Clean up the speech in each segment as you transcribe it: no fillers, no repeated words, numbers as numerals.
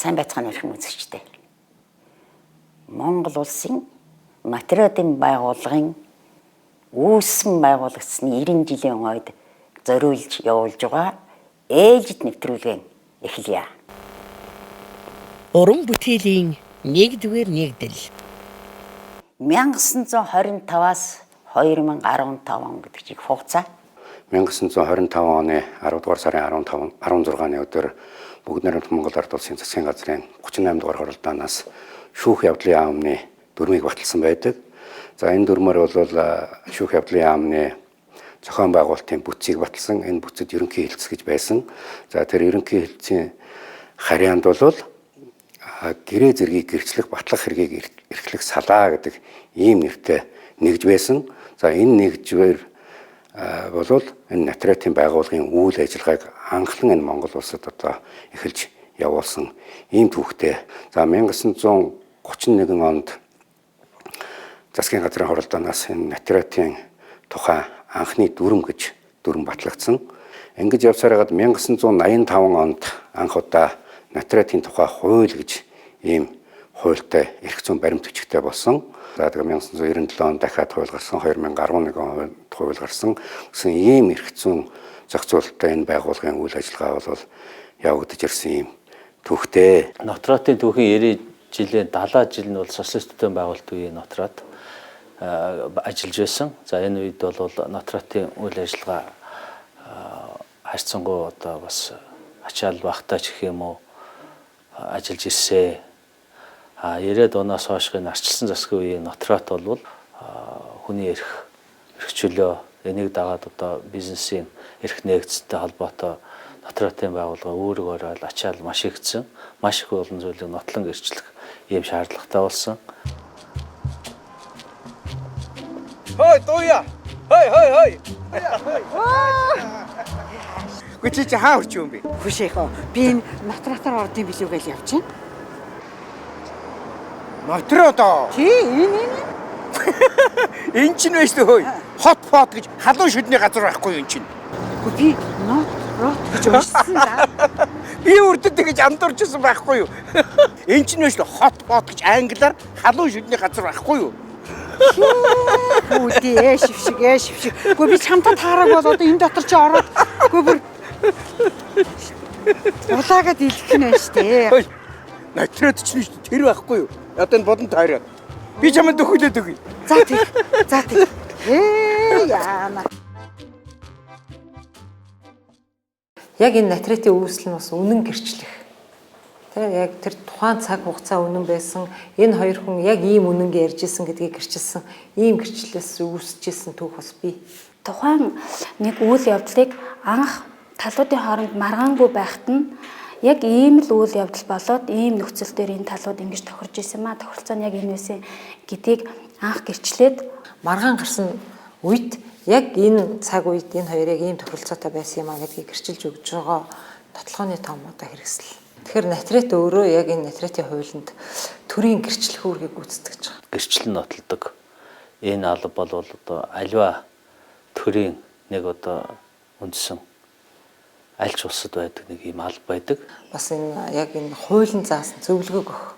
сайн байцгааны эрхэм үзэгчтэй. Монгол улсын материалын байгууллагын үүсгэн байгуулагдсны 90 жилийн ойд зориулж явуулж байгаа ээлжид нэвтрүүлгээ эхэлье. Уран бүтээлийн 1-р нэгдэл 1925-аас 2015 он гэдэг чиг хугацаа. 1925 оны 10 дугаар сарын 16-ны өдөр бүгд найрамд Монгол Ард улсын засгийн газрын 38 дугаар хоролдоонаас шүүх явдлын яамны дүрмийг баталсан байдаг. За энэ дүрмээр бол шүүх явдлын яамны зохион байгуулалтын бүтцийг баталсан. Энэ бүтцэд ерөнхий хэлтс гэж байсан. За тэр ерөнхий хэлтсийн харьяанд бол гэрээ зэргийг гэрчлэх батлах хэргийг эрхлэх салаа гэдэг ийм нэртэй нэгж байсан. За энэ нэгжээр болвол энэ нотариатын байгууллагын үйл ажиллагааг анхлан энэ Монгол улсад одоо эхэлж явуулсан ийм түүхтэй. За 1931 онд засгийн газрын хоролдоонаас энэ нотариатын тухай анхны дүрм гэж дүрм батлагдсан. Ингэж явсаар хагаад 1985 онд анх удаа нотариатын тухай хууль гэж ийм хуультай эрх зүйн баримт бичгтэй болсон. За тэгээ 1997 онд дахиад хууль гарсан, 2011 онд хууль гарсан. Гэсэн ийм эрх зүйн зохицуулалттай энэ байгууллагын үйл ажиллагаа бол явагдаж ирсэн юм түүхтэй. Нотариатын түүхийн 90 жилийн 70 жил нь бол социалистуудын байгуулалт үеийн нотариат ажиллаж байсан. За энэ үед бол нотариатын үйл ажиллагаа харьцангуй одоо бас ачаал багтаа ч гэх юм уу ажиллаж ирсэн. 90-ад оноос хойшгийн арчилсан засгийн үеийн нотариат бол хүний эрх чөлөө энийг дагаад одоо бизнесийн эрх нэгцтэй холбоотой нотариатын байгууллага өөрөөр ачаал маш ихсэн. Маш их олон зүйлийг нотлон гэрчлэх ийм шаардлагатай болсон. Хой дууя. Хой. Гүчи чи хаа урч юм бэ? Хүшээх. Би энэ нотариатаар ордын билүү гэж явчихна. Нотариатаа. Тий, энэ. Энд чинь байж тээ хөөе. Хот гэж халуун шүдний газар байхгүй юу энэ чинь? Би нотариат гэж уншсан да. Би үрдэд гэж андуурчсан байхгүй юу? Энд чинь байж хот гэж англиар халуун шүдний газар байхгүй юу? Үгүй шившиг. Гэхдээ би чамтай таараг бол одоо энэ дотор чи ороод үгүй бүр улаагаад илэх нь байна штэ. Нотариат чинь тэр байхгүй юу? Одоо энэ бодон тойроо. Би чамд өгүүлээд өгье. За тэг. Яана. Яг энэ нотариатын үүсэл нь бас үнэн гэрчлэх. Яг тэр тухайн цаг хугацаа үнэн байсан. Энэ хоёр хүн яг ийм үнэнгээ ярьж исэн гэдгийг гэрчилсэн. Ийм гэрчлэлээс үүсчихсэн түүх бас бий. Тухайн нэг үйл явдлыг анх талуудын хооронд маргаангүй байхад нь яг ийм л үйл явдал болоод ийм нөхцөл дээр энэ талууд ингэж тохирж исэн маа тохиролцоо нь яг энэ үсэн гэдгийг анх гэрчлээд маргаан гарсан үед яг энэ цаг үед энэ хоёр яг ийм тохиролцоотой байсан юм а гэдгийг гэрчилж өгж байгаа тотлооны том одоо хэрэгсэл. Тэгэхээр нотариат өөрөө яг энэ нотариатын хуулинд төрийн гэрчлэх үүргийг гүйцэтгэж байгаа. Гэрчлэл нотолдог. Энэ алба бол одоо альва төрийн нэг одоо үндсэн аль ч улсад байдаг нэг ийм алба байдаг. Бас энэ яг энэ хуулийн заасан зөвлөгөөг өгөх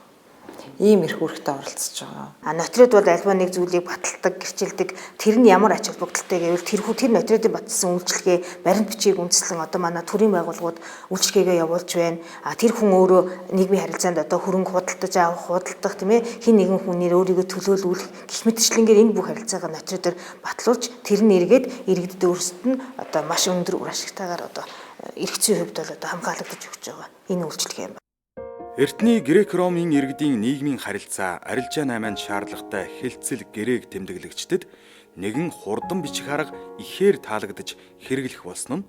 ийм эрх үүрэгтэй оролцож байгаа. Нотариуд бол альва нэг зүйлийг баталдаг, гэрчилдэг. Тэр нь ямар ач холбогдолтой гэвэл тэр нотариудын баталсан үйлчлэгээ баримт бичгийг үндэслэн одоо манай төрийн байгууллагууд үйлчлэгээ явуулж байна. Тэр хүн өөрөө нийгмийн харилцаанд одоо хөрөнгө худалдах тийм ээ хин нэгэн хүнээр өөрийгөө төлөөлүүлэх гэх мэтчлэнгээр энэ бүх харилцаагаа нотариудаар батлуулж тэр нь эргээд иргэдэд өөрсдөд нь одоо маш өндөр үр ашигтайгаар одоо эрх зүйн хувьд бол одоо хамгаалагдаж өгч байгаа. Энэ үйлчлэгээ юм. Эртний Грек-Ромын иргэдийн нийгмийн харилцаа арилжаа 8-нд шаардлагатай хэлцэл гэрээг тэмдэглэгчдэд нэгэн хурдан бичих арга ихээр таалагдж хэрэглэх болсон нь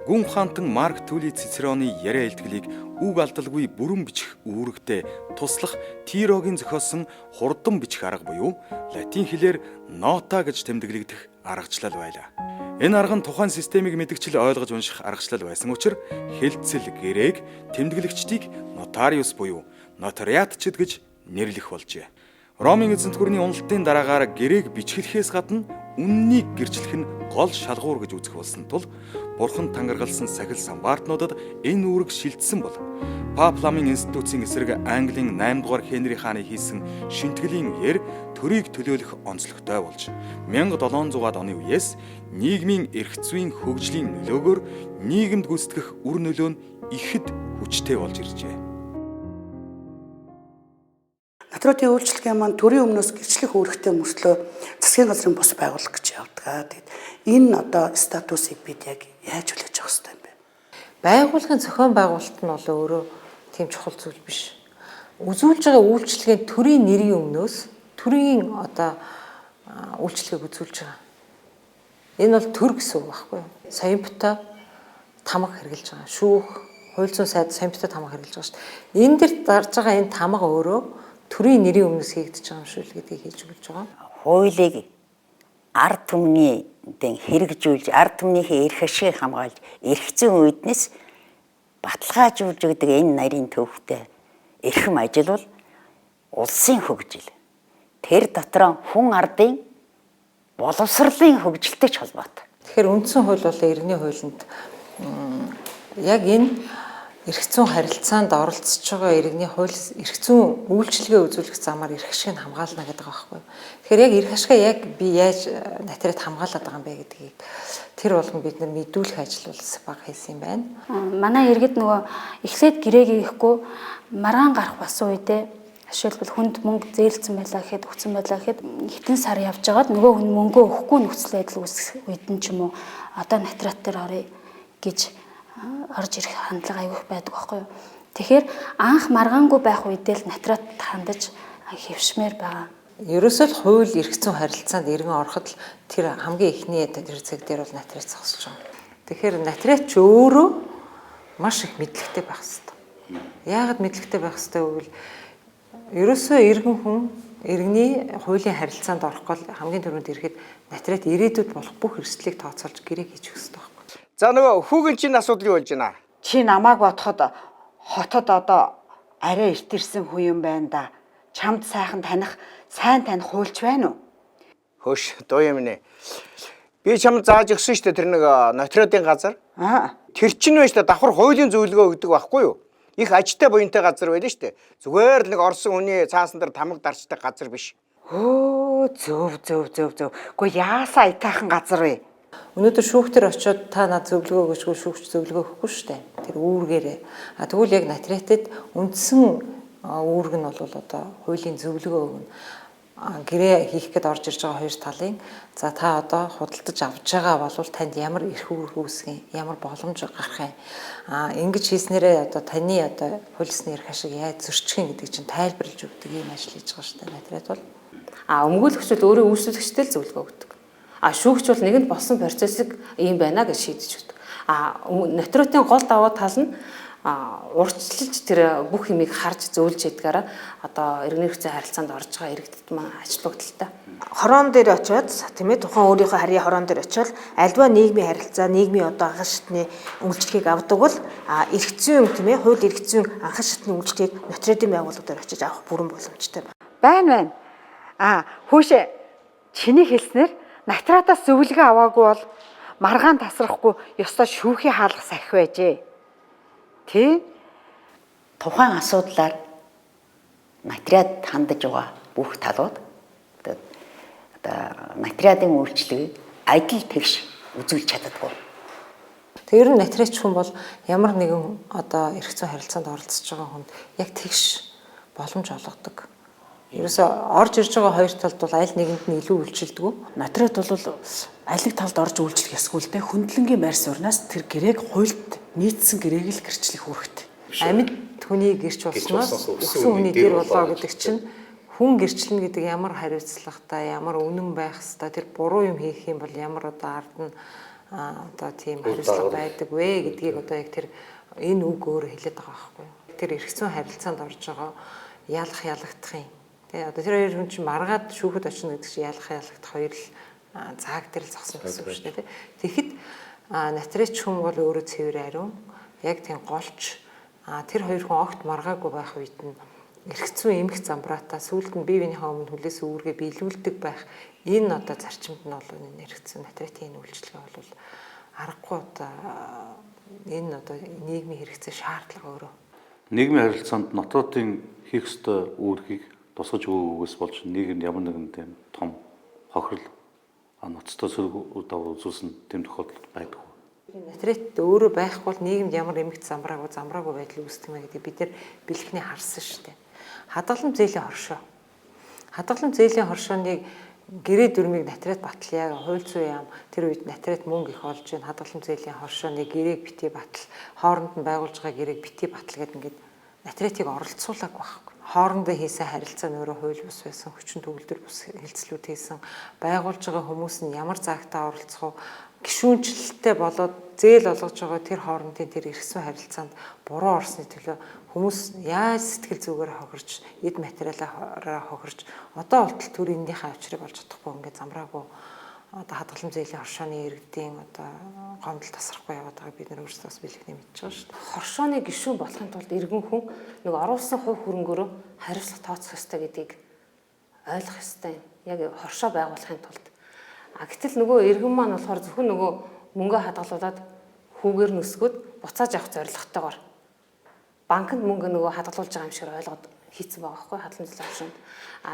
гүн ухаантан Марк Тули Цицероны яриа илтгэлийг үг алдалгүй бүрэн бичих үүрэгтэй туслах Тирогийн зохиосон хурдан бичих арга буюу латин хэлээр нота гэж тэмдэглэгдэх аргачлал байлаа. Энэ арга нь тухайн системийг мэдгчл ойлгож унших аргачлал байсан учраас хэлцэл гэрээг тэмдэглэгчдийг нотариус буюу нотариатчид гэж нэрлэх болжээ. Ромын эзэнт гүрний уналтын дараагаар гэрээг бичгэлэхээс гадна үннийг гэрчлэх нь гол шалгуур гэж үзэх болсон тул Бурхан тангаргалсан сахил самбаартнуудад энэ үүрэг шилжсэн бол Пап Ламын институтийн эсрэг Английн 8 дугаар Хенри хааны хийсэн шинтгэлийн үеэр төрийг төлөөлөх онцлогтой болж 1700-аад оны үеэс нийгмийн эрх зүйн хөгжлийн нөлөөгөөр нийгэмд гүйцэтгэх үр нөлөө нь ихэд хүчтэй болж иржээ. Натруудын үйлчлэгийн маань төрийн өмнөөс гэрчлэх үүрэгтэй мөртлөө засгийн газрын бус байгуулах гэж явдаг. Тэгэд энэ одоо статусыг бид яг яаж хүлээж авах ёстой юм бэ? Байгууллагын зохион байгуулалт нь бол өөрөө тийм чухал зүйл биш. Үзүүлж байгаа үйлчлэгийн төрийн нэрийн өмнөөс төрийн одоо үйлчлэгийг үзүүлж байгаа. Энэ бол төр гэсэн үг байхгүй юу? Саянбата тамга хэрглэж байгаа. Шүүх, хууль зүйн сайд саянбата тамга хэрглэж байгаа шүү дээ. Энэ дэр зарж байгаа энэ тамга өөрөө төрийн нэрийн өмнөөс хийгдэж байгаа юм шүү л гэдгийг хийж өгүүлж байгаа. Хуулийг ард түмний хэрэгжүүлж, ард түмнийхээ эрх ашиг хамгаалж, эрх зүйн үүднээс баталгаажуулж өгдөг энэ нарийн төвхтэй эрхэм ажил бол улсын хөгжил. Тэр дотор хүн ардын боловсролын хөгжилтэй ч холбоотой. Тэгэхээр үндсэн хууль бол иргэний хуулинд яг энэ эрх зүйн харилцаанд оролцож байгаа иргэний хууль эрх зүйн үйлчилгээ үзүүлэх замаар эрх ашигыг хамгаална гэдэг байгаа байхгүй. Тэгэхээр яг эрх ашигаа яг би яаж натраад хамгаалаад байгаа юм бэ гэдгийг тэр болгон бид нар мэдүүлэх ажил бол баг хийсэн юм байна. Манай иргэд нөгөө эхлээд гэрээг ихгүй маргаан гарах басан үедээ жишээлбэл хүнд мөнгө зээлцсэн байлаа гэхэд өгсөн байлаа гэхэд хитэн сар явж байгаад нөгөө хүн мөнгөө өгөхгүй нөхцөл байдал үүсэх үед нь ч юм уу одоо натрат дээр орё гэж орж ирэх хандлага аявих байдаг байхгүй юу. Тэгэхээр анх маргаангүй байх үедээ л натрат хандаж хэвшмээр байгаа. Ерөөсөө л хууль эрх зүйн харилцаанд иргэн ороход л тэр хамгийн эхний тэр цаг дээр бол натрат зогсож байгаа. Тэгэхээр натрат ч өөрөө маш их мэдлэгтэй байх хэрэгтэй. Яагаад мэдлэгтэй байх хэрэгтэй вэ? Ерөөсөө иргэн хүн иргэний хуулийн харилцаанд орохгүй хамгийн түрүүнд ирэхэд натрат ирээдүйд болох бүх эрсдлийг тооцоолж гэрээ хийж өгөх хэрэгтэй байхгүй. За нөгөө хүүгийн чинь асуудал юу болж байна? Чи намайг бодоход хотод одоо арай эрт ирсэн хүн юм байна да. Чамд сайн таних хуульч байна уу? Хөш, дуу юм нэ. Би чамд зааж өгсөн шүү дээ тэр нэг нотродын газар. Тэр чинь байж та давхар хуулийн зөвлөгөө өгдөг байхгүй юу? Их ажтай буянтай газар байлаа шүү дээ. Зүгээр л нэг орсон хүний цаасан дээр тамга дарчдаг газар биш. Өө зөв. Гэхдээ яасаа айтайхан газар вэ? Өнөөдөр шүүхтэр очиод та над зөвлөгөө өгөөчгүй шүүгч зөвлөгөө өгөхгүй шүү дээ. Тэр үүргээрээ. Тэгвэл яг натратад үндсэн үүрэг нь бол одоо хуулийн зөвлөгөө өгнө. Гэрээ хийх гээд орж ирж байгаа хоёр талын за та одоо худалдаж авч байгаа бол танд ямар эрх үүрэг үүсгэн ямар боломж гарах юм. Ингэж хийснээрээ одоо таны одоо хуулисны эрх ашиг яаж зөрчих юм гэдэг чинь тайлбарлаж өгдөг юм ажил хийж байгаа шүү дээ. Натрат бол өмгөөлөгч бол өөрөө үйлчлэгчтэй л зөвлөгөө өгдөг. Шүүгч бол нэгэнд болсон процессыг ийм байна гэж шийдэж өгдөг. Натратын гол даваа тал нь урьдчилж тэр бүх юмыг харж зөвлөж ядгаараа одоо иргэний хэрэгцээ харилцаанд орж байгаа иргэдэд маань ажилтнуудтай. Хорон дээр очиод тийм ээ тухайн өөрийнхөө харьяа хорон дээр очиод альва нийгмийн харилцаа, нийгмийн одоо анхан шатны үйлчлэгийг авдаг бол эрх зүйн тийм ээ хууль эрх зүйн анхан шатны үйлчлэгийг нотариатын байгууллагуудаар очиж авах бүрэн боломжтой байна. Хүүшээ чиний хэлснээр натратаас зөвлөгөө аваагүй бол маргаан тасрахгүй ёстой шүүхийн хаалга сахих байжээ. Тэ? Тухайн асуудлаар натрат хандаж байгаа бүх талууд одоо натратын үйлчлэгийг адил тэгш үзүүлж чаддаггүй. Тэр нь натратч хүн бол ямар нэгэн одоо эрх зүйн харилцаанд оролцож байгаа хүнд яг тэгш боломж олгодог. Ерөөсөө орж ирж байгаа хоёр талд бол аль нэгэнд нь илүү үйлчилдэг. Натрат бол аль нэг талд орж үйлчлэх ёсгүйтэй хөндлөнгийн байр сууриас тэр гэрээг хуульд нийцсэн гэрээг л гэрчлэх үүрэгтэй. Амьд хүний гэрч болсноос өссөн хүний гэр болоо гэдэг чинь хүн гэрчлэн гэдэг ямар хариуцлагатай, ямар үнэн байх хэвээр тэр буруу юм хийх юм бол ямар одоо ард нь одоо тийм хариуцлага байдаг вэ гэдгийг одоо яг тэр энэ үг өөр хэлээд байгаа байхгүй. Тэр эрх зүйн харилцаанд орж байгаа ялагдах юм. Тэгээ одоо тэр хоёр хүн чинь маргаад шүүхэд очно гэдэг чинь ялагдах хоёр л зааг дээр л зогсон гэсэн үг шүү дээ. Тэгэхэд натратч хүн бол өөрөө цэвэр ариун яг тийм голч тэр хоёр хүн огт маргаагүй байх үед нь эрх зүйн эмх замбраатаа сүүлд нь бие биенийхээ өмнө хүлээс үүргээ биелүүлдэг байх энэ одоо зарчимд нь бол энэ эрх зүйн натратын үйлчлэгээ бол аргагүй одоо энэ одоо нийгмийн хэрэгцээ шаардлага өөрөө. Нийгмийн харилцаанд нотротын хийх ёстой үүргийг тусгаж өгөхөөс болж нийгэмд ямар нэгэн тийм том хохирол ноцтой сөрөг үр дагавар үзүүлсэн тэм тохиолдол байдаг. Натрет өөрөө байхгүй бол нийгэмд ямар эмэгт замбраагүй байдал үүсдэг мэ гэдэг бид нар бэлгэний харсан шүү дээ. Хадгалан зээлийн хоршоо. Хадгалан зээлийн хоршооныг гэрээ дүрмийг натрет батал яг хууль зүйн яам тэр үед натрет мөнгө их олж ийн хадгалан зээлийн хоршооны гэрээг битгий батал хооронд нь байгуулж байгаа гэрээг битгий батал гэдэг ингээд натретийг оролцуулаагүй байхгүй. Хоорондоо хийсэн харилцаа нь өөрөө хууль бус байсан, хүчин төгөлдөр бус хэлцлүүд хийсэн, байгуулж байгаа хүмүүс нь ямар заагтаа оролцох вэ? Гишүүнчлэлтэй болоод зээл олгож байгаа тэр хоорондын тэр эргэсэн харилцаанд буруу орсны төлөө хүмүүс яаж сэтгэл зүгээр хохирч, эд материалаараа хохирч, одоо болтол төрийнхээ авчрыг олж чадахгүй ингээд замраагүй одоо хадгалан зээлийн хоршооны иргэдийн одоо гомдол тасрахгүй яваад байгааг бид нар өөрсдөө бас бэлгэний мэдж байгаа шүү дээ. Хоршооны гишүүн болохын тулд иргэн хүн нэг оруулсан хувь хөрөнгөөрөө хариуцлага тооцох ёстой гэдгийг ойлгох ёстой. Яг хоршоо байгуулахын тулд. Гэтэл нөгөө иргэн маань болохоор зөвхөн нөгөө мөнгө хадгалуулаад хүүгээр нөсгөөд буцааж авах зорилготойгоор банкнд мөнгө нөгөө хадгалуулж байгаа юм шиг ойлгоод хийцэн байгаа байхгүй хадлан зэлийн хоршоонд.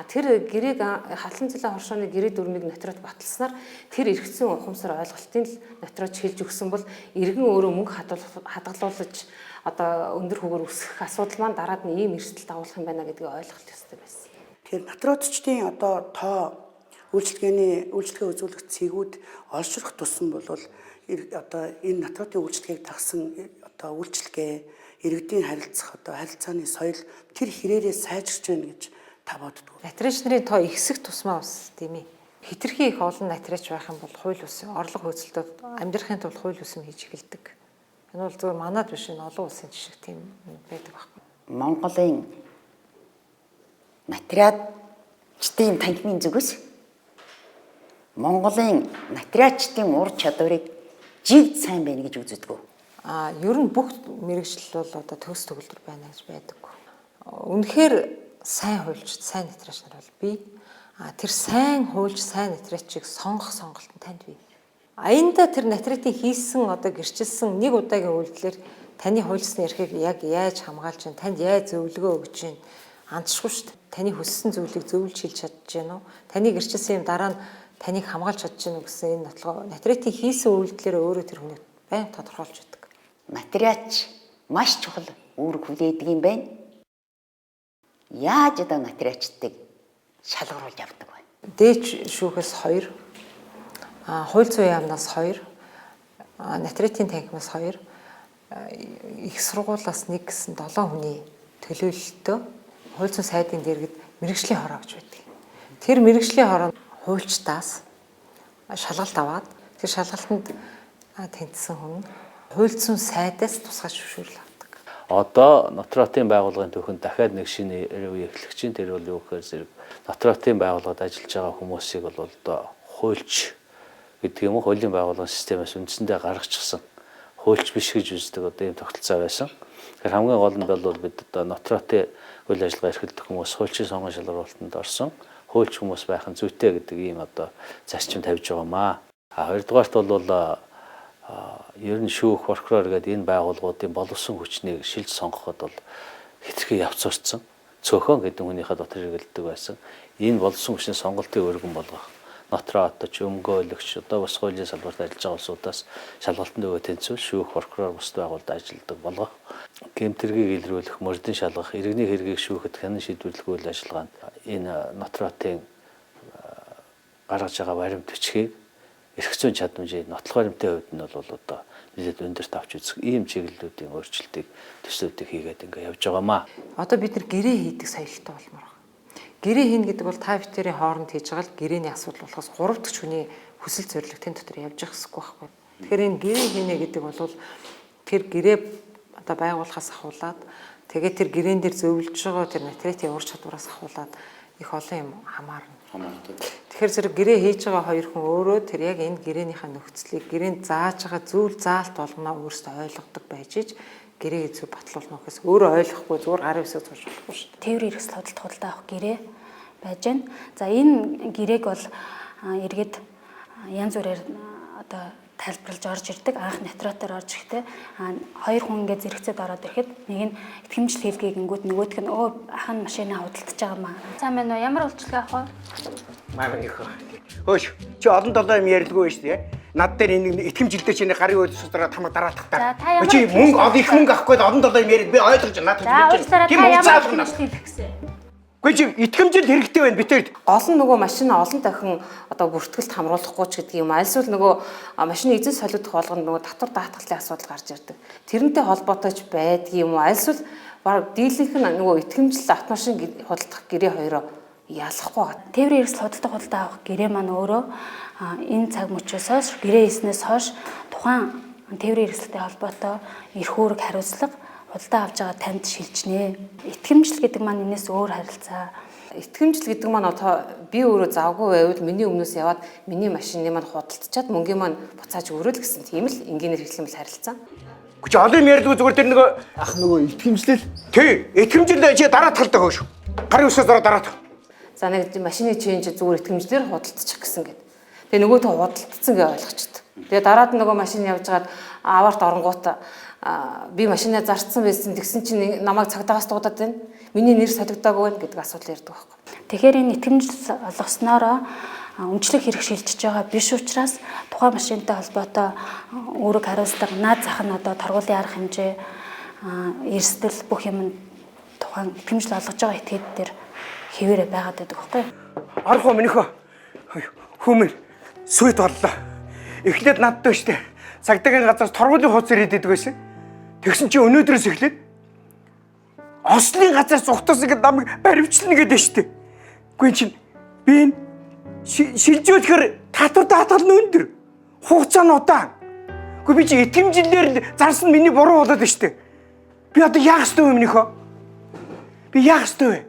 Тэр гэрээг хадлан зэлийн хоршооны гэрээ дүрмийг нотрот баталснаар тэр эргэцэн ухамсар ойлголтын л нотрот хэлж өгсөн бол иргэн өөрөө мөнгө хадгалуулж одоо өндөр хүүгээр өсгөх асуудал маань дараад нь ийм эрсдэл дагуулах юм байна гэдгийг ойлгох ёстой байсан. Тэгэхээр натротчдын одоо тоо үйлчлэгээ үзүүлэх цэгүүд олшрох тусам бол одоо энэ натротын үйлчлэгийг дагсан одоо үйлчлэгээ иргэдийн харилцах одоо харилцааны соёл тэр хэрээрээ сайжирч байна гэж та боддог. Натрич нарын тоо ихсэх тусмаа бас тийм ээ. Хитрхи их олон натрич байх юм бол хууль ус орлого хөөцөлтөд амьдрахын тулд хууль усм хийж эхэлдэг. Энэ бол зөвхөн манад биш энэ олон улсын жишг тийм байдаг байхгүй. Монголын натриачдын танхимын зүгээс Монголын натриачдын ур чадварыг живд сайн байна гэж үздэг. Ер нь бүх мэрэгжил бол одоо төгс төгөлдөр байна гэж байдаг. Үнэхээр сайн хуульч, сайн натриач нар бол бий. Тэр сайн хуульч, сайн натричийг сонгох сонголт нь танд бий. Аянда тэр натритын хийсэн одоо гэрчилсэн нэг удаагийн үйлдэлээр таны хуульсны эрхийг яг яаж хамгаалж байна, танд яаж зөвлөгөө өгж байна андшгүй шүү дээ. Таны хүссэн зүйлийг зөвлөж хэлж чадж байна уу? Таны гэрчилсэн юм дараа нь таныг хамгаалж чадж байна уу гэсэн энэ нотлогоо натритын хийсэн үйлдэлээр өөрөө тэр хүнийг байн тодорхойлж байдаг. Натриач маш чухал үүрэг хүлээдэг юм байна. Яаж одоо натриачдыг шалгаруулж авдаг вэ? Дээж шүүхээс 2, хууль зүйн яамнаас 2, натритын танхимаас 2, их сургуулиас 1 гэсэн 7 хүний төлөөлөлтөө хууль зүйн сайдын дэргэд мэргэжлийн хороо гэж байдаг. Тэр мэргэжлийн хороо хуульчдаас шалгалт аваад тэр шалгалтанд тэнцсэн хүн хууль зүйн сайдаас тусгай зөвшөөрөл авдаг. Одоо Нотротын байгууллагын түүхэнд дахиад нэг шинэ үе эхлэх чинь тэр бол юу гэхээр зэрэг Нотротын байгууллагад ажиллаж байгаа хүмүүсийг бол одоо хуульч гэдэг юм уу хуулийн байгууллагын системээс үндсэндээ гаргачихсан хуульч биш гэж үздэг одоо ийм тогтолцоо байсан. Тэгэхээр хамгийн гол нь бол бид одоо Нотротын үйл ажиллагаа эрхэлдэг хүмүүс хуульчийн сонгон шалгуулалтанд орсон хуульч хүмүүс байх нь зүйтэй гэдэг ийм одоо зарчим тавьж байгаамаа. Хоёрдугаарт бол ер нь шүүх прокурор гэдэг энэ байгууллагуудын боловсон хүчнийг шилж сонгоход бол хэтэрхий явц орсон. Цөөхөн гэдэг хүнийхээ дотор хэрэгэлдэг байсан. Энэ боловсон хүчний сонголтын өргөн болгох. Нотротч, өмгөөлөгч, одоо бас хуулийн салбарт ажиллаж байгаа улсуудаас шалгалтанд өгөө тэнцвэл шүүх прокурор бус байгууллагад ажилладаг болгох. Гэмтэргийг илрүүлэх, мөрдөн шалгах, иргэний хэргийг шүүхэд хянан шийдвэрлэх үйл ажиллагаанд энэ Нотротын гаргаж байгаа баримт бичгийг эрх зүйн чадамжийн нотлох баримтын хувьд нь бол одоо нэлээд өндөрт авч үзэх ийм чиглэлүүдийн өөрчлөлтийг төслүүдийг хийгээд ингээ явж байгаамаа. Одоо бид нар гэрээ хийдэг соёлтой болмоор байна. Гэрээ хийн гэдэг бол та бүхэн хооронд хийж байгаа л гэрээний асуудал болохоос 3 дахь хүний хүсэл зорилгын дотор явж явах хэрэггүй байхгүй. Тэгэхээр энэ гэрээ хийнэ гэдэг бол тэр гэрээ одоо байгуулахаас ахуулаад тэгээд тэр гэрээн дээр зөвлөж байгаа тэр материалын ур чадвараас ахуулаад их олон юм хамаарна. Тэгэхээр зэрэг гэрээ хийж байгаа хоёр хүн өөрөө тэр яг энэ гэрээнийхээ нөхцөлийг гэрээнд зааж байгаа зүйл заалт болгоноо өөрсдөө ойлгодог байж иж гэрээ зөв батлуулна гэхээс өөрөө ойлгохгүй зүгээр гарын үсэг зурж болохгүй шүү дээ. Тээврийн эрхсэл худалдаа авах гэрээ байж байна. За энэ гэрээг бол иргэд янз бүрээр одоо тайлбарлаж орж ирдэг. Анх натратаар орж ирэхдээ хоёр хүн ингээд зэрэгцээд ороод ирэхэд нэг нь итгэмжил хэлгээ гингүүд нөгөөх нь ах нь машинаа худалдаж байгаа маа. Сайн байна уу? Ямар үйлчлэг авах вэ? Маамынхоо. Хөөш чи олон долоо юм ярилгүй шүү дээ. Над дээр энэ итгэмжилдээ чиний гарын үйлчлэл дараа тамаг дараалах та. Чи мөнгө их мөнгө авахгүй олон долоо юм ярил би ойлгож надад хэлж. Тийм үү? Гэхдээ чи итгэмжил хэрэгтэй байна битээр. Гол нь нөгөө машина олон дахин одоо бүртгэлд хамруулахгүй ч гэдэг юм. Альсвал нөгөө машины эзэн солиодох болгоно нөгөө татвар даатгалын асуудал гарч ирдэг. Тэрнтэй холбоотой ч байдаг юм уу? Альсвал баг дийлэнх нь нөгөө итгэмжил автомашин худалдах гэрээ хоёроо ялахгүй гад. Тээврийн эрсдэл худалдаа авах гэрээ маань өөрөө энэ цаг мөчөөс гэрээ хийснээс хойш тухайн тээврийн эрсдэлтэй холбоотой эрх үүрэг хариуцлага худалдаа авж байгаа танд шилжнэ. Итгэмжил гэдэг маань энэс өөр харилцаа. Итгэмжил гэдэг маань одоо би өөрөө завгүй байвал миний өмнөөс яваад миний машины маань худалдчихад мөнгөний маань буцааж өгөрөө л гэсэн тийм л энгийнээр хэлхэмэл харилцаа. Чи олон юм ярьдгүй зүгээр тэр нөгөө ах нөгөө итгэмжлэл. Тий, итгэмжил чи дараатгалтай хөөш. Гарын үсээс дараат. За нэг машины ченж зүгээр итгэмжлэр худалдчих гэсэн гээд. Тэгээ нөгөөтөө худалдсан гэж ойлгочтой. Тэгээ дараад нөгөө машин явж гаад аваарт оронгууд би машинаа зарцсан байсан тэгсэн чинь намайг цагдаагаас дуудаад байна. Миний нэр солигдоогүй байна гэдэг асуудал ярьдаг байхгүй. Тэгэхээр энэ итгэмжил олгосноороо өмчлөх хэрэг шилжиж байгаа биш учраас тухайн машинтай холбоотой үүрэг хариуцлага наад зах нь одоо торгуулийн арга хэмжээ эрсдэл бүх юм тухайн итгэмжил олгож байгаа этгээд дээр хэвээрээ байгаад байдаг байхгүй. Архуу минийхөө хүмүн сүйт боллоо. Эхлээд надтай штэ. Цагдаагийн газраас торгуулийн хуудас ирээд байсан. Тэгсэн чи өнөөдрөөс эхлээд ослын газраас зүхтас ингээд намайг баривчлна гэдэг штэ. Үгүй чинь би энэ шилжүүлэхээр татвар даатгал нь өндөр. Хугацаа нь удаан. Үгүй би чи итгэмжлэлээр зарсан миний буруу болоод штэ. Би одоо яах ёстой вэ минийхөө? Би яах ёстой вэ?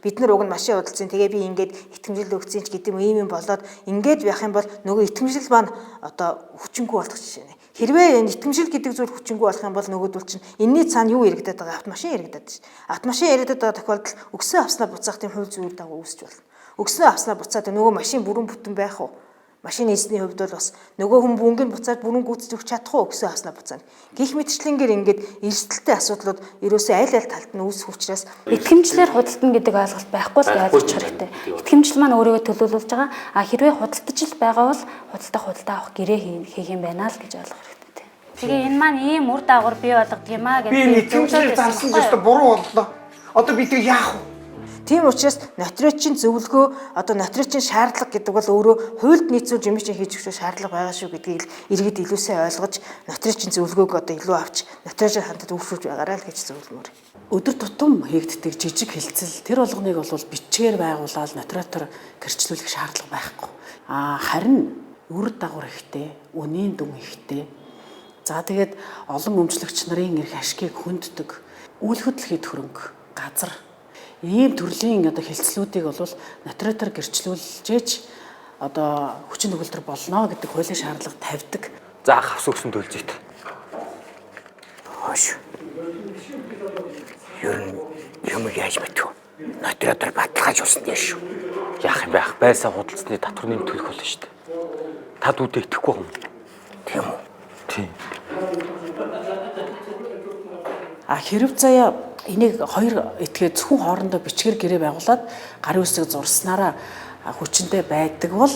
Бид нар уг нь машин худалдсан. Тэгээ би ингээд итгэмжил өгсөн ч гэдэг юм болоод ингээд байх юм бол нөгөө итгэмжил маань одоо хүчингүй болох жишээ нэ. Хэрвээ энэ итгэмжил гэдэг зүйл хүчингүй болох юм бол нөгөөдөл чинь энэний цаана юу яригадаад байгаа? Автомашин яригадаад ш. Автомашин яригадаад байгаа тохиолдолд өгсөн авснаа буцаах тийм хууль зүйл дагуу үүсч болно. Өгсөн авснаа буцаад нөгөө машин бүрэн бүтэн байх уу? Машины эсний хувьд бол бас нөгөө хүн бүнгийн буцаад бүрэн гүйцэж өгч чадахгүй өгсөн авснаа буцаана. Гэх мэтчлэнгээр ингээд эрсдэлтэй асуудлууд ерөөсөө аль талд нь үүсэх учраас итгэмжлэр худалдана гэдэг ойлголт байхгүй л ойлгож хэрэгтэй. Итгэмжил маань өөрийгөө төлөөлүүлж байгаа. Хэрвээ худалдаж л байгаа бол худалдаа авах гэрээ хийх юм байна л гэж ойлгох хэрэгтэй. Тэгээ энэ маань ийм үр дагавар бий болгодог юм аа гэдэг. Би итгэмжлэр зарсан гэж буруу боллоо. Одоо бид яах вэ? Тийм учраас нотричийн зөвлөгөө одоо нотричийн шаардлага гэдэг бол өөрөө хуульд нийцүүлж юм чинь хийж өгөх шаардлага байгаа шүү гэдгийг иргэд илүү сайн ойлгож нотричийн зөвлөгөөг одоо илүү авч нотричийн хандад өөрчилж байгаарай л гэж зөвлөмөр. Өдөр тутам хийгддэг жижиг хилцэл тэр болгоныг бол бичгээр байгуулаад нотаратор гэрчлүүлэх шаардлага байхгүй. Харин үр дагавар ихтэй, үнийн дүн ихтэй. За тэгээд олон өмчлөгч нарын эрх ашгийг хүнддэг үйл хөдлөлийн хөрөнгө газар ийм төрлийн одоо хилцлүүдийг бол нотаратор гэрчлүүлжээж одоо хүчин төгөлдөр болно гэдэг хуулийн шаардлага тавьдаг. За хавс өгсөн төлзийт. Хөөш. Юм яаж мэдв? Нотаратор баталгааж усан дээ шүү. Яах юм бэ? Байсаа худалдсны татвар нэм төлөх болно шүү дээ. Та дүүдээ итгэхгүй юм. Тийм үү? Тийм. Хэрв заяа энийг хоёр этгээд зөвхөн хоорондоо бичгээр гэрээ байгуулад гарын үсэг зурснараа хүчинтэй байдаг бол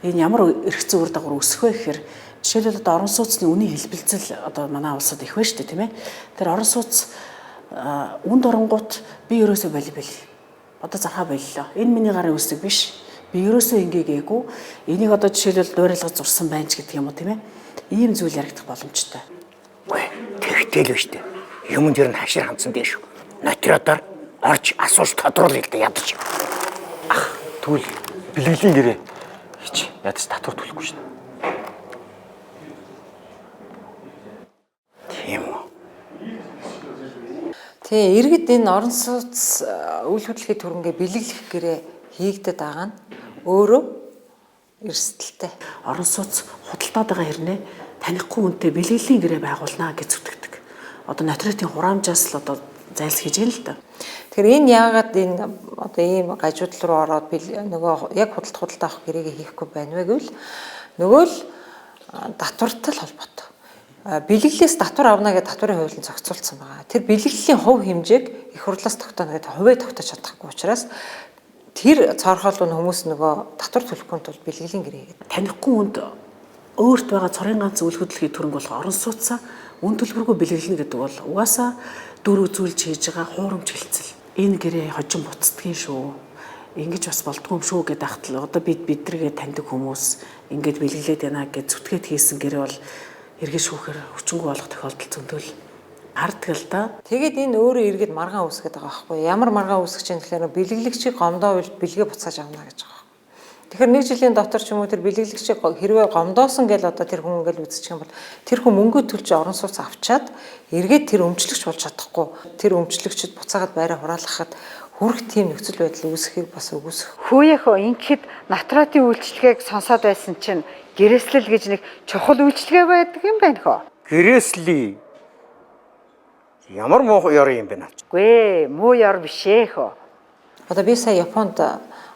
энэ ямар эрх зүйн үр дагавар үүсэх вэ гэхээр жишээлбэл одоо орон сууцны үнийн хэлбэлзэл одоо манай улсад их байна шүү дээ тийм ээ. Тэр орон сууц үнд оронгууд би ерөөсөө болио. Одоо зархаа боллоо. Энэ миний гарын үсэг биш. Би ерөөсөө ингэгээгүй. Энийг одоо жишээлбэл дуурайлгаж зурсан байна ч гэдэг юм уу тийм ээ. Ийм зүйл яригдах боломжтой. Үгүй тэгтэл л шүү дээ. Юм дээр нь хашир хандсан дээ шүү. Нотаратор орж асууж тодруулъя л да ядаж. Тэгвэл бэлгэлийн гэрээ хич ядаж татвар төлөхгүй шин. Тийм үү. Тэгээ иргэд энэ орон сууц үйл хөдлөлийн төрөнгээ бэлгэлэх гэрээ хийгдэд байгаа нь өөрөө эрсдэлтэй. Орон сууц худалдаад байгаа хэрнээ танихгүй үнэтэй бэлгэлийн гэрээ байгуулнаа гэж зүтгэдэг. Одоо нотариатын хураамжаас л одоо зайлсхийж гэн л да. Тэгэхээр энэ яагаад энэ одоо ийм гажуудал руу ороод нөгөө яг худалдаа авах гэрээгээ хийхгүй байна вэ гэвэл нөгөө л татвартай л холбоотой. Бэлэглэлээс татвар авна гэдэг татварын хуулинд зохицуулсан байгаа. Тэр бэлэглэлийн хувь хэмжээг их хурлаас тогтооно гэдэг хувиа тогтоож чадахгүй учраас тэр цорхоолол нь хүмүүс нөгөө татвар төлөхгүй тул бэлгэлийн гэрээ гэдэг. Танихгүй хүнд өөрт байгаа цорын ганц үйл хөдлөлийн төрөнг болох орон сууцаа үн төлбөргүй бэлгэлнэ гэдэг бол угаасаа дүр үзүүлж хийж байгаа хуурамч хэлцэл. Энэ гэрээ хожим буцдгийн шүү. Ингэж бас болдгүй юм шүү гэдэг ахтал одоо биднэргээ таньдаг хүмүүс ингэж бэлгэлээд байна гэж зүтгээд хийсэн гэрээ бол эргэж шүүхээр хүчингүй болох тохиолдол зөндөл харддаг л да. Тэгээд энэ өөрөө эргээд маргаан үүсгэж байгаа байхгүй. Ямар маргаан үүсгэж юм тэгэхээр бэлгэлэгчийг гомдоовол бэлгээ буцааж авна гэж байгаа. Тэгэхээр нэг жилийн дотор ч юм уу тэр бэлгэлэгчийг хэрвээ гомдоосон гэж одоо тэр хүн ингээл үзчих юм бол тэр хүн мөнгө төлж орон сууц авчаад эргээд тэр өмчлөгч болж чадахгүй. Тэр өмчлөгчд буцаагаад байраа хураалгахад хүрх тийм нөхцөл байдал үүсэхийг бас үгүйсэх. Хүүяхөө ингээд Натратын үйлчлэгийг сонсоод байсан чинь гэрээслэл гэж нэг чухал үйлчлэгээ байдаг юм байна хөө. Гэрээслэлийн ямар муу ёр юм бэ наач? Гүй муу ёр биш ээ хөө. Одоо би сая Японд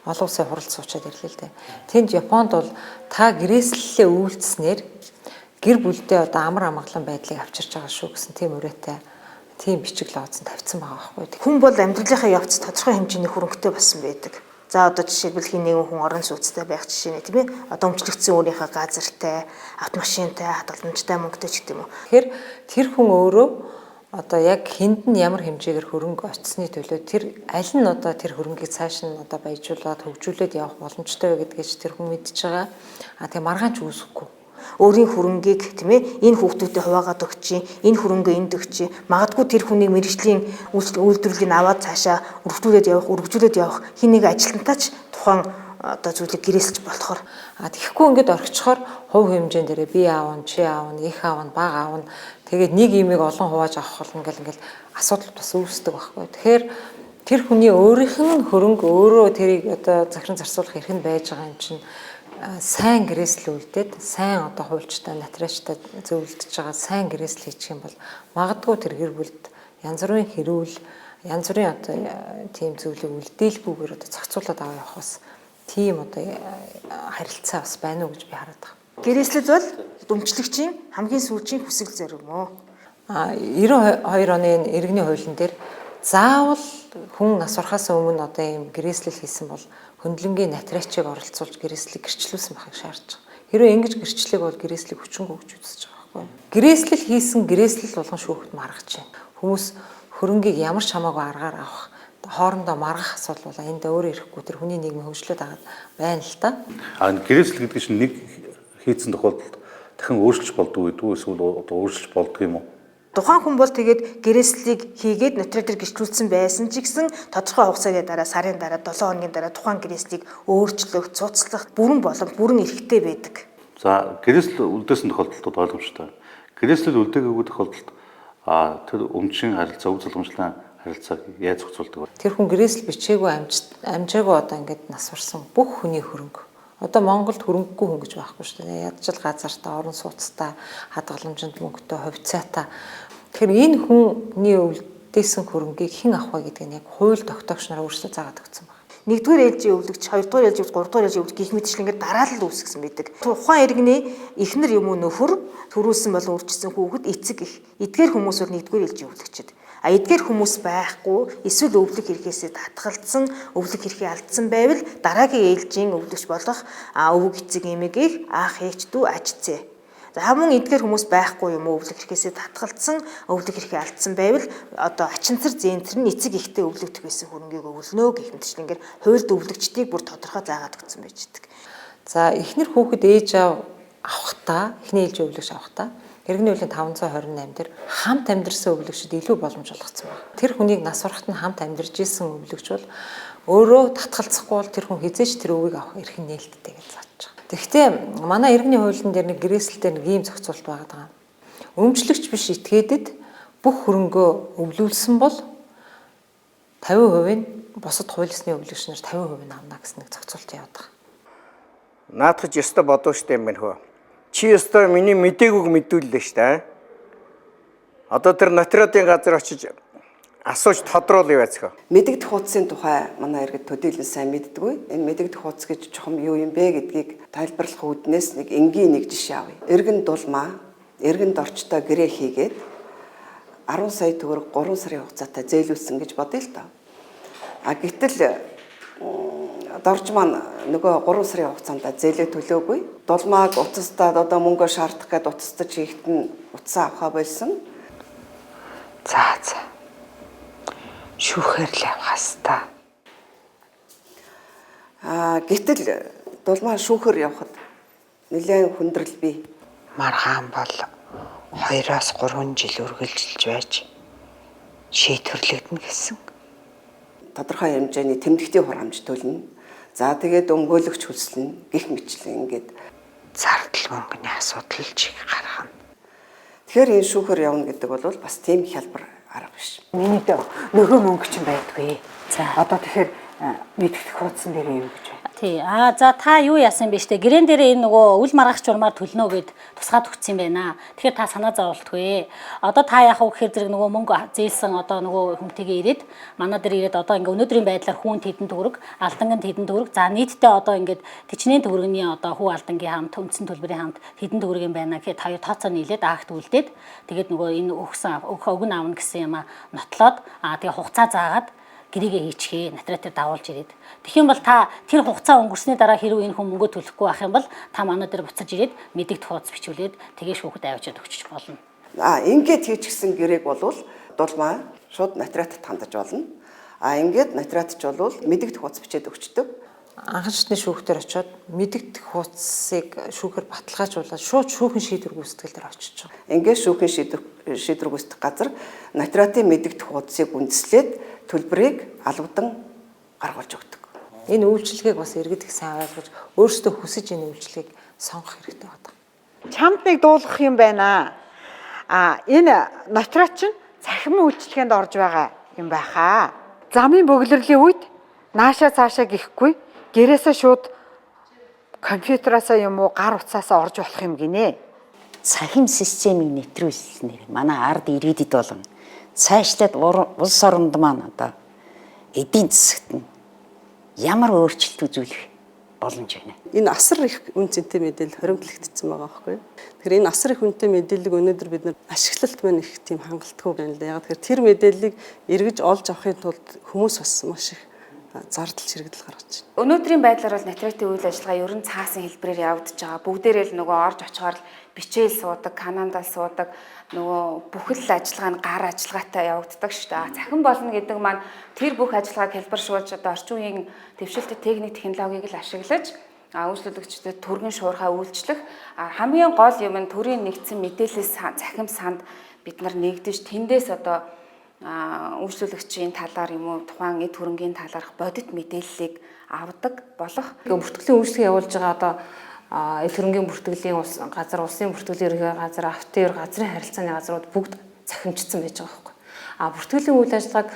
олон улсын хуралд суучаад ирлээ л дээ. Тэнд Японд бол та гэрээслэлээ үйлдснээр гэр бүлдээ одоо амар амгалан байдлыг авчирч байгаа шүү гэсэн тийм үрээтэй тийм бичиг лооцсон тавьсан байгаа байхгүй. Хүн бол амьдралынхаа явц тодорхой хэмжээний хөрөнгөтэй болсон байдаг. За одоо жишээлбэл хин нэгэн хүн орон сууцтай байх жишээ нэ тийм ээ. Одоо өмчлөгдсөн өөрийнхөө газартай, автомашинтай, хадгаламжтай мөнгөтэй ч гэдэг юм уу. Тэгэхээр тэр хүн өөрөө одоо яг хүнд нь ямар хэмжээгээр хөрөнгө очсны төлөө тэр аль нь одоо тэр хөрөнгийг цааш нь одоо баяжуулаад хөгжүүлээд явах боломжтой вэ гэдгийг тэр хүн мэдж байгаа. Тэгээ маргаанч үүсэхгүй. Өөрийн хөрөнгийг тийм ээ энэ хүүхдүүдэд хуваагаад өгчий, энэ хөрөнгөө энд өгчий. Магадгүй тэр хүнийг мэрэгжлийн үйлдвэрлэлийг аваад цаашаа өргөжүүлээд явах хин нэг ажилтнтай ч тухайн одоо зүйлийг гэрээсэлж болохоор тэгэхгүй ингээд орхичхоор хувь хэмжээнд дээрээ би аавна, чи аавна, их аавна, бага аавна. Тэгээд нэг имийг олон хувааж авах бол ингээл асуудал бас үүсдэг байхгүй. Тэгэхээр тэр хүний өөрийнх нь хөрөнгө өөрөө тэрийг одоо захиран зарцуулах эрх нь байж байгаа юм чинь сайн гэрээсэл үлдээд сайн одоо хуульчтай натурачтай зөвлөдөж байгаа сайн гэрээсэл хийчих юм бол магадгүй тэр гэр бүлд янз бүрийн хэрүүл янз бүрийн одоо тийм зүйлийг үлдээлгүйгээр одоо зохицуулаад аваа явах бас тийм одоо харилцаа бас байна уу гэж би хараад байгаа. Гэрээслэл бол өмчлөгчийн хамгийн сүүлийн хүсэл зориг мó. 92 оны иргэний хуулийн дээр заавал хүн нас орохоос өмнө одоо ийм гэрээслэл хийсэн бол хөндлөнгийн натурачийг оролцуулж гэрээслийг гэрчлүүлсэн байхыг шаардж байгаа. Хэрвээ ингэж гэрчлэх бол гэрээслийг хүчингүй гэж үзэж байгаа байхгүй юу? Гэрээслэл хийсэн гэрээслэл болгон шүүхт маргаж байна. Хүмүүс хөрөнгийг ямар ч хамаагүй аргаар авах хоорондоо маргах асуудал бол энд өөрөө ирэхгүй тэр хүний нийгмийн хөгжлөд байгаа байна л та. Гэрээслэл гэдэг чинь нэг хийцэн тохиолдолд дахин өөрчлөж болдгоо гэдэг үү эсвэл одоо өөрчлөж болдго юм уу? Тухайн хүн бол тэгээд гэрээслэлийг хийгээд нотариалаар гэрчлүүлсэн байсан ч гэсэн тодорхой хугацаагийн дараа сарын дараа 7 хоногийн дараа тухайн гэрээслэлийг өөрчлөх, цуцлах бүрэн эрхтэй байдаг. За гэрээслэл үлдээсэн тохиолдолд ойлгомжтой. Гэрээслэл үлдээгээгүй тохиолдолд тэр өмчийн харилцаа, өв залгамжлын харилцааг яаж зохицуулдаг вэ? Тэр хүн гэрээсэл бичээгүй амжаагүй одоо ингээд нас барсан бүх хүний хөрөнгө. Одоо Монголд хөрөнгөгүй хүн гэж байхгүй шүү дээ. Ядчил газартаа, орон сууцтай, хадгаламжинд мөнгөтэй, хувьцаатай. Тэгэхээр энэ хүний үлдээсэн хөрөнгийг хэн авах вэ гэдэг нь яг хууль тогтоогч нараа өөрсдөө заагаад өгсөн байна. Нэгдүгээр ээлжийн өвлөгч, хоёрдугаар ээлжийн өвлөгч, гуравдугаар ээлжийн өвлөгч гэх мэтчлэн ингээд дараалал үүсгэсэн байдаг. Тухайн иргэний эхнэр юм уу нөхөр төрүүлсэн болон үрчсэн хүүхэд эцэг их. Эдгээр хүмүүс бол нэгдүгээр ээлжийн өвлөгчд. Эдгээр хүмүүс байхгүй эсвэл өвлөх хэрэгээсээ татгалзсан, өвлөх хэрэгээ алдсан байвал дараагийн ээлжийн өвлөгч болох өвөг эцэг эмэгийг аах ээж дүү аж зээ. За хамун эдгээр хүмүүс байхгүй юм уу өвлөх хэрэгээсээ татгалзсан, өвлөх хэрэгээ алдсан байвал одоо ачинцар зэнцэр нь эцэг ихтэй өвлөгдөх байсан хөрөнгийг өвлөнө гэх мэтчлэн ингээд хуульд өвлөгчдийг бүр тодорхой заагаад өгсөн байж байгаа. За эхнэр хүүхэд ээж аав авахтаа, эхний ээлжийн өвлөгч авахтаа Иргэний хуулийн 528 дээр хамт амьдарсан өвлөгчд илүү боломж олгогдсон байна. Тэр хүнийг нас барахад нь хамт амьдарч исэн өвлөгч бол өөрөө татгалзахгүй бол тэр хүн хизээч тэр өвийг авах эрх нь нээлттэй гэж зааж байгаа. Тэгэхдээ манай иргэний хуулийн дээр нэг гэрээсэлтэй нэг ийм зохицуулт байгаа. Өмчлөгч биш этгээдэд бүх хөрөнгөө өвлүүлсэн бол 50% нь бусад хуулисны өвлөгч нар 50% нь авна гэсэн нэг зохицуулт яваад байгаа. Наадах ёстой бодов штэ юм байна хөө. Чи ёстой миний мдэгүүг мэдүүллээ штэ. Одоо тэр нотариатын газар очиж асууж тодруулъя байцгаа. Мэдэгдэх хуудсын тухай манай иргэд төдийлөн сайн мэддэггүй. Энэ мэдэгдэх хуудас гэж чухам юу юм бэ гэдгийг тайлбарлах үүднээс нэг энгийн нэг жишээ авъя. Эргэн дулмаа, эргэн дорчтой гэрээ хийгээд 10 сая төгрөг 3 сарын хугацаатай зээлүүлсэн гэж бодъё л доо. Гэтэл дорж маань нөгөө 3 сарын хугацаанд зээлээ төлөөгүй. Дулмааг утастаад одоо мөнгө шаардах гээд утастаж хийхэд нь утсаа авахаа болсон. За. Шүүхээр л явахаас та. Гэтэл дулмаа шүүхээр явахад нэлээд хүндрэл бий. Маргаан бол 2-3 жил үргэлжилж байж шийдвэрлэгдэнэ гэсэн. Тодорхой хэмжээний тэмдэгтийн хурамж төлнө. За тэгээд өмгөөлөгч хүслэн гих мэтлэн ингээд зардал мөнгөний асуудал ч их гаргана. Тэгэхээр энэ шүүхээр явна гэдэг бол бас тийм хялбар арга биш. Миний дөө нөгөө мөнгө ч байдгүй. За одоо тэгэхээр мэдгэх хуудсан дээр юу гэж байна? Тий. За та юу яасан бэ штэ? Гэрэн дээр энэ нөгөө үл маргах журмаар төлнө гэд тусгаад өгсөн юм байна. Тэгэхээр та санаа зовлтгүй. Одоо та яах вэ гэхээр зэрэг нөгөө мөнгө зээлсэн одоо нөгөө хүнтэйгээ ирээд манай дээр ирээд одоо ингээ өнөөдрийн байдлаар хүүнд хэдэн төгрөг, алдангийн хэдэн төгрөг. За нийтдээ одоо ингээд тэчнээн төгрөгийн одоо хүү алдангийн хамт үндсэн төлбөрийн хамт хэдэн төгрөг юм байна гэхэд хоёр тооцоо нийлээд агт үлдээд тэгээд нөгөө энэ өгсөн өгн аавна гэсэн юм нотлоод тэгээ хугацаа заагаад гэрээгээ хийчихээ натратаар давуулж ирээд. Тэгэх юм бол та тэр хугацаа өнгөрсний дараа хэрвээ энэ хүн мөнгө төлөхгүй байх юм бол та манай дээр буцаж ирээд мэдэгдэх хуудас бичүүлээд тэгээ шүүхэд авчиад өгчих болно. Ингээд хийчихсэн гэрээг болвол дулмаа шууд натратад хандаж болно. Ингээд натратч болвол мэдэгдэх хуудас бичээд өгчдөг. Анхан шатны шүүхтэр очиод мэдэгдэх хуудсыг шүүхээр баталгаажуулаад шууд шүүхэн шийдвэр гүйцэтгэл дээр очиж байгаа. Ингээд шүүхэн шийдвэр гүйцэтгэх газар натратын мэдэгдэх хуудсыг үндэслээд төлбөрийг албадан гаргуулж өгдөг. Энэ үйлчилгээг бас иргэд их сайн ойлгож өөрсдөө хүсэж энэ үйлчилгээг сонгох хэрэгтэй байна. Чамд нэг дуулах юм байна. Энэ нотрат чинь цахим үйлчилгээнд орж байгаа юм байхаа. Замын бөглөрлийн үед наашаа цаашаа гихгүй гэрээсээ шууд компьютераасаа юм уу гар утсаасаа орж болох юм гинэ. Цахим системийг нэвтрүүлснээр манай ард иргэдэд болон цаашлаад улс оронд маань одоо эдийн засагт нь ямар өөрчлөлт үзүүлэх боломж байна. Энэ асар их үн цэнтэй мэдээлэл хоригдлогдсон байгаа байхгүй юу? Тэгэхээр энэ асар их үнэтэй мэдээллийг өнөөдөр бид нар ашиглалт маань их тийм хангалтгүй байна л да. Яг тэгэхээр тэр мэдээллийг эргэж олж авахын тулд хүмүүс бас маш их зардал чирэгдэл гаргаж байна. Өнөөдрийн байдлаар бол натратын үйл ажиллагаа ерөн цаасан хэлбэрээр явагдаж байгаа. Бүгдээрээ л нөгөө орж очихоор бичээл суудаг, канандал суудаг, нөгөө бүхэл ажиллагаа нь гар ажиллагаатай явагддаг шүү дээ. Цахим болно гэдэг маань тэр бүх ажиллагааг хэлбэршүүлж одоо орчин үеийн дэвшилтэт техник технологиг л ашиглаж үйлчлүүлэгчдэд түргэн шуурхаа үйлчлэх хамгийн гол юм нь төрийн нэгдсэн мэдээлэл цахим санд бид нар нэгдэж тэндээс одоо үйлчлүүлэгчийн талаар юм уу тухайн эд хөрөнгийн талаарх бодит мэдээллийг авдаг болох. Бүртгэлийн үйлчлэг явуулж байгаа одоо эд хөрөнгийн бүртгэлийн газар, улсын бүртгэлийн ерхий газар, автын газрын харилцааны газрууд бүгд цахимжсан байж байгаа байхгүй. Бүртгэлийн үйл ажиллагааг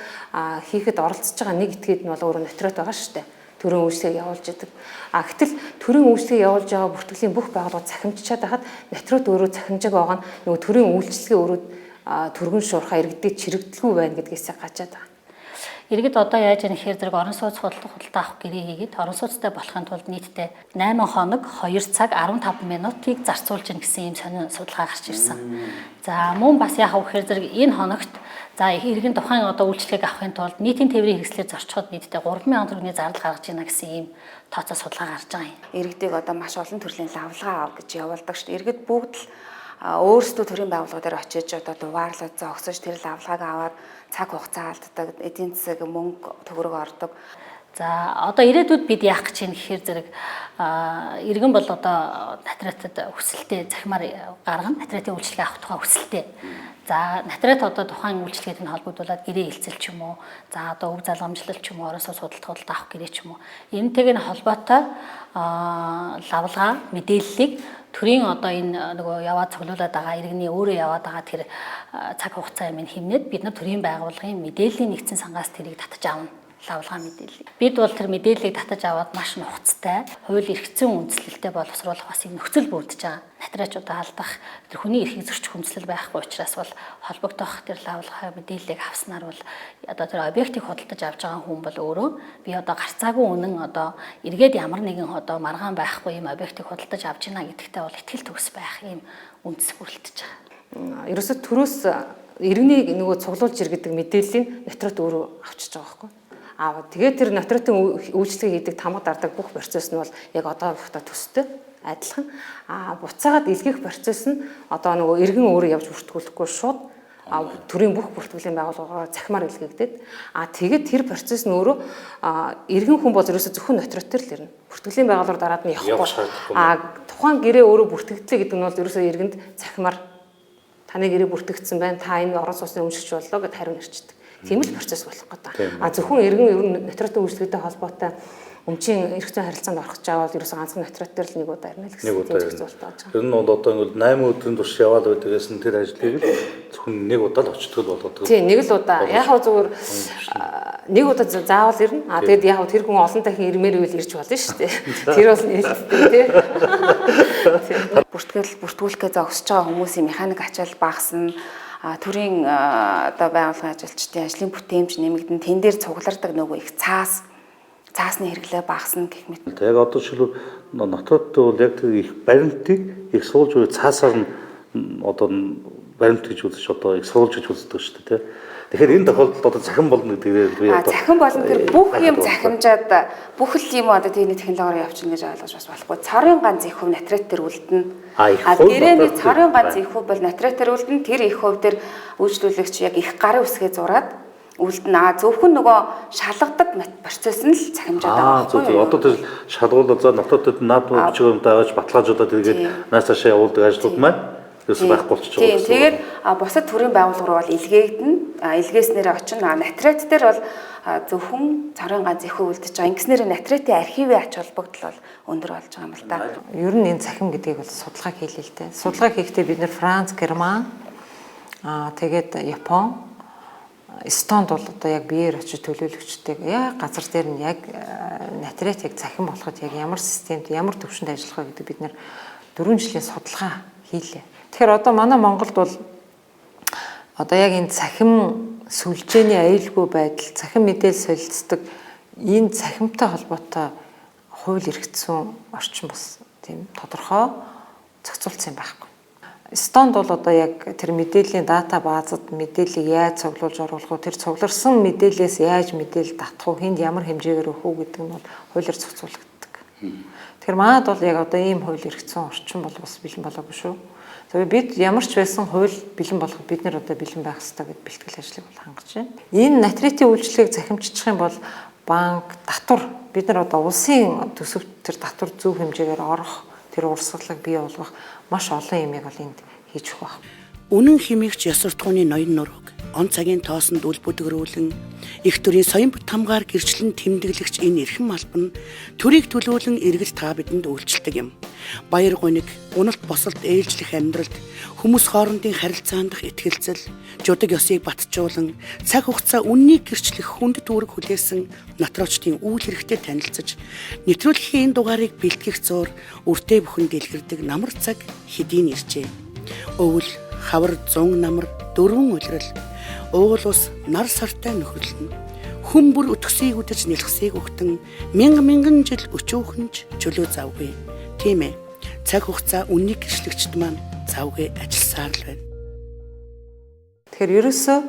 хийхэд оролцож байгаа нэг этгээд нь бол өөрөө нотрат байгаа шүү дээ. Төрийн үйлчлэгийг явуулж идэг. Гэтэл төрийн үйлчлэгийг явуулж байгаа бүртгэлийн бүх байгууллагууд цахимжчаад байхад нотрат өөрөө цахимжааг байгаа нь нөгөө төрийн үйлчлэгээ өөрөө түргэн шуурхаа иргэдэд чирэгдэлгүй байна гэдгээс гачаад байгаа. Иргэд одоо яаж яах гэхээр зэрэг орон сууц худалдаа авах гэрээ хийгээд орон сууцтай болохын тулд нийтдээ 8 хоног 2 цаг 15 минутыг зарцуулж гин гэсэн юм сонин судалгаа гарч ирсэн. За мөн бас яах вэ гэхээр зэрэг энэ хоногт за иргэн тухайн одоо үйлчлэгийг авахын тулд нийтийн тээврийн хэрэгслээр зарчход нийтдээ 3000 төгрөгийн зардал гаргаж байна гэсэн ийм тооцоо судалгаа гарч байгаа юм. Иргэдийг одоо маш олон төрлийн лавлгаа ав гэж явуулдаг шүү дээ. Иргэд бүгд л өөрсдөө төрийн байгууллага дээр очиж одоо дугаарлаад зогсож тэр лавлгааг аваад цаг хугацаа алддаг, эдийн засаг мөнгө төгрөг ордог. За одоо ирээдүйд бид яах гэж юм гэхээр зэрэг иргэн бол одоо натратад хүсэлтэд захимаар гаргана, натратын үйлчлэгээ авах тухай хүсэлтэй. За натрат одоо тухайн үйлчлэгээд нь холбогдуулаад гэрээ хилцэл ч юм уу, за одоо өв залгамжлал ч юм уу, орон сууц худалдаа авах гэрээ ч юм уу. Энэтэйг нь холбоотой лавлгаа мэдээллийг төрийн одоо энэ нөгөө яваад цуглуулад байгаа иргэний өөрөө яваад байгаа тэр цаг хугацаа юм хэмнээд бид нар төрийн байгууллагын мэдээллийн нэгдсэн сангаас тэрийг татаж авна. лавлгаа мэдээллийг. Бид бол тэр мэдээллийг татаж аваад маш нухацтай, хууль эрх зүйн үндэслэлтэй боловсруулах бас юм нөхцөл бүрдэж байгаа. Натраачуудаа алдах, тэр хүний эрхийг зөрчих хүндлэл байхгүй учраас бол холбогдох тэр лавлгаа мэдээллийг авснаар бол одоо тэр объектыг худалдаж авч байгаа хүн бол өөрөө би одоо гарцаагүй үнэн одоо эргээд ямар нэгэн одоо маргаан байхгүй юм объектыг худалдаж авч байна гэдэгтээ бол ихтгэл төгс байх юм үндэс бүрэлдэж байгаа. Ерөөсө төрөөс иргэнийг нөгөө цуглуулж ир гэдэг мэдээллийг нотрот өөрөө авчиж байгаа байхгүй. Тэгээд тэр нотротын үйлчлэг хийдэг тамга дардаг бүх процесс нь бол яг одоогийнхтой төстэй адилхан. Буцаагаад илгээх процесс нь одоо нөгөө иргэн өөрөө явж бүртгүүлэхгүй шууд төрийн бүх бүртгэлийн байгууллагаараа цахимаар илгээгдээд тэгээд тэр процесс нь өөрөө иргэн хүн бол ерөөсө зөвхөн нотрот төр л ирнэ. Бүртгэлийн байгууллагаар дараад нь явахгүй. Тухайн гэрээ өөрөө бүртгэгдлээ гэдэг нь бол ерөөсө иргэнд цахимаар таны гэрээ бүртгэгдсэн байна. Та энэ орон сууцны өмшигч боллоо гэд хариу нэрчдэг. Тийм л процесс болох гэдэг. Зөвхөн иргэн ер нь нотротын үйлчлэгтэй холбоотой өмчийн эрх зүйн харилцаанд орох жаавал ерөөсөө ганцхан нотрот дээр л нэг удаа ирнэ л гэсэн тийм зүйл болж байгаа. Тэр нь бол одоо ингээл 8 өдрийн турш яваад байдгаас нь тэр ажлыг л зөвхөн нэг удаа л очтгол болгодог. Тийм нэг л удаа. Яг хөө зүгээр нэг удаа заавал ирнэ. Тэгэд яг тэр хүн олон дахин ирмээр үйл ирж болно шүү дээ. Тэр бол нээлттэй тийм. Бүртгүүлэхээ зогсож байгаа хүмүүсийн механик ачаал багасна. Төрийн одоо байгууллагын ажилчдын ажлын бүтээмж нэмэгдэн тэн дээр цуглардаг нөгөө их цаасны хэрэглээ багасна гэх мэт. Яг одоо жишээлбэл нотрот бол яг их баримтыг их суулж буй цаасаар нь одоо баримт гэж үзэж одоо их суулж гэж үздэг шүү дээ. Тэгэхээр энэ тохиолдолд одоо захин болно гэдэг би одоо захин болно тэр бүх юм захимжаад бүх л юм одоо тэрний технологиор явчихна гэж ойлгож бас болохгүй. Цорын ганц их хөв натрат төр үлдэнэ. Гэрээний цорын ганц их хөв бол натрат төр үлдэнэ. Тэр их хөв дээр үйлчлүүлэгч яг их гарын үсгээ зураад үлдэнэ. Зөвхөн нөгөө шалгадаг процесс нь л захимжаад байгаа байхгүй юу? Одоо тэр шалгуулаад за нотротод наад бичгээрээ аваад баталгаажуулаад тэгээд наас цаашаа явуулдаг ажлууд маань ерөөсөй байхгүй болчихж байгаа. Тийм. Тэгээд бусад төрийн байгууллага руу бол илгээгдэнэ. Илгээснээр очино. Натрат дээр бол зөвхөн цорын ганц их хөв үлдэж байгаа. Ингэснээр натратын архивын ач холбогдол бол өндөр болж байгаа юм л да. Ер нь энэ цахим гэдгийг бол судалгаа хийлээ л дээ. Судалгаа хийхдээ бид нэр Франц, Герман тэгээд Япон, Эстонд бол одоо яг биеэр очиж төлөөлөгчтэй яг газар дээр нь яг натрат яг цахим болоход яг ямар системд ямар төвшөнд ажиллах вэ гэдэг бид нэр 4 жилийн судалгаа хийлээ. Тэгэхээр одоо манай Монголд бол одоо яг энэ цахим сүлжээний аюулгүй байдал, цахим мэдээлэл солилцдог энэ цахимтай холбоотой хууль эрх зүйн орчин бас тийм тодорхой зохицуулсан байхгүй. Эстонд бол одоо яг тэр мэдээллийн дата баазад мэдээллийг яаж цуглуулж оруулах вэ? Тэр цугларсан мэдээллээс яаж мэдээлэл татах вэ? Хэнд ямар хэмжээгээр өгөх үү гэдэг нь бол хуулиар зохицуулагддаг. Тэгэхээр манайд бол яг одоо ийм хууль эрх зүйн орчин бол бас бэлэн болоогүй шүү. Тэгээд бид ямар ч байсан хууль бэлэн болоход бид нэр одоо бэлэн байх хэрэгтэй гэд бэлтгэл ажлыг бол хангаж байна. Энэ натратын үйлчлэгийг захимжчих юм бол банк, татвар бид нар одоо улсын төсөвт тэр татвар зөв хэмжээгээр орох, тэр урсгалыг бий болгох маш олон юмыг бол энд хийж өгөх байна. Үнэн хэмээгч ёс суртахууны ноён нурууг он цагийн тоосонд үл бүдгэрүүлэн их төрийн соён бүт хамгаар гэрчлэн тэмдэглэгч энэ эрхэм албан төрийг төлөөлөн эргэл та бидэнд үйлчлдэг юм. Баяр гоник, уналт босолт ээлжлэх амьдралд хүмүүс хоорондын харилцаанд итгэлцэл, жудаг ёсыг батжуулан цаг хугацаа үннийг гэрчлэх хүнд түүрэг хүлээсэн нотрочдын үйл хэрэгтэй танилцаж нэвтрүүлгийн энэ дугаарыг бэлтгэх зуур үртэй бүхэн дэлгэрдэг намар цаг хэдийн иржээ. Өвөл хавар 100 намар 4 улирал уул ус нар сартай нөхөрлөн хүн бүр өтгсийг үдэж нэлхсийг өгтөн мянган жил өчөөхөнж чөлөө завгүй. Тийм ээ. Цаг хугацаа үннийг гэрчлэгчд маань завгүй ажилласаар л байна. Тэгэхээр ерөөсөө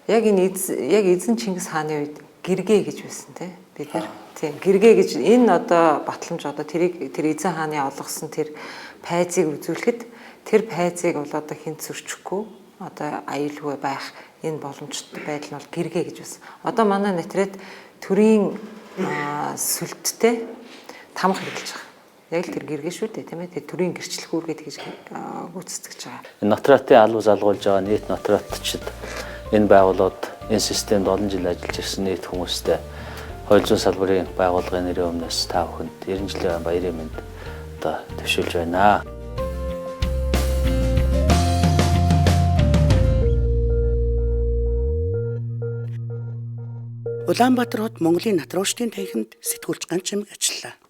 яг энэ яг эзэн Чингис хааны үед гэргээ гэж байсан те бид нар. Тийм гэргээ гэж энэ одоо батламж одоо тэр эзэн хааны олгосон тэр пайзыг үзүүлэхэд тэр пайзыг бол одоо хинт зөрчихгүй одоо аюулгүй байх энэ боломжтой байдал нь бол гэргээ гэж байна. Одоо манай натрат төрийн сүлдтэй тамга хэрэглэж байгаа. Яг л тэр гэргээ шүү дээ тийм ээ. Тэр төрийн гэрчлэх үүргээд хийж гүйцэтгэж байгаа. Энэ натратын албан залгуулж байгаа нийт натратчид энэ байгууллагад энэ системд олон жил ажиллаж ирсэн нийт хүмүүстэй хууль зүйн салбарын байгууллагын нэрийн өмнөөс та бүхэнд 90 жилийн баярын мэнд одоо төвшүүлж байна. Улаанбаатар хот Монголын натрууштын танхимд сэтгүүлч Ганчимэг ажиллаа.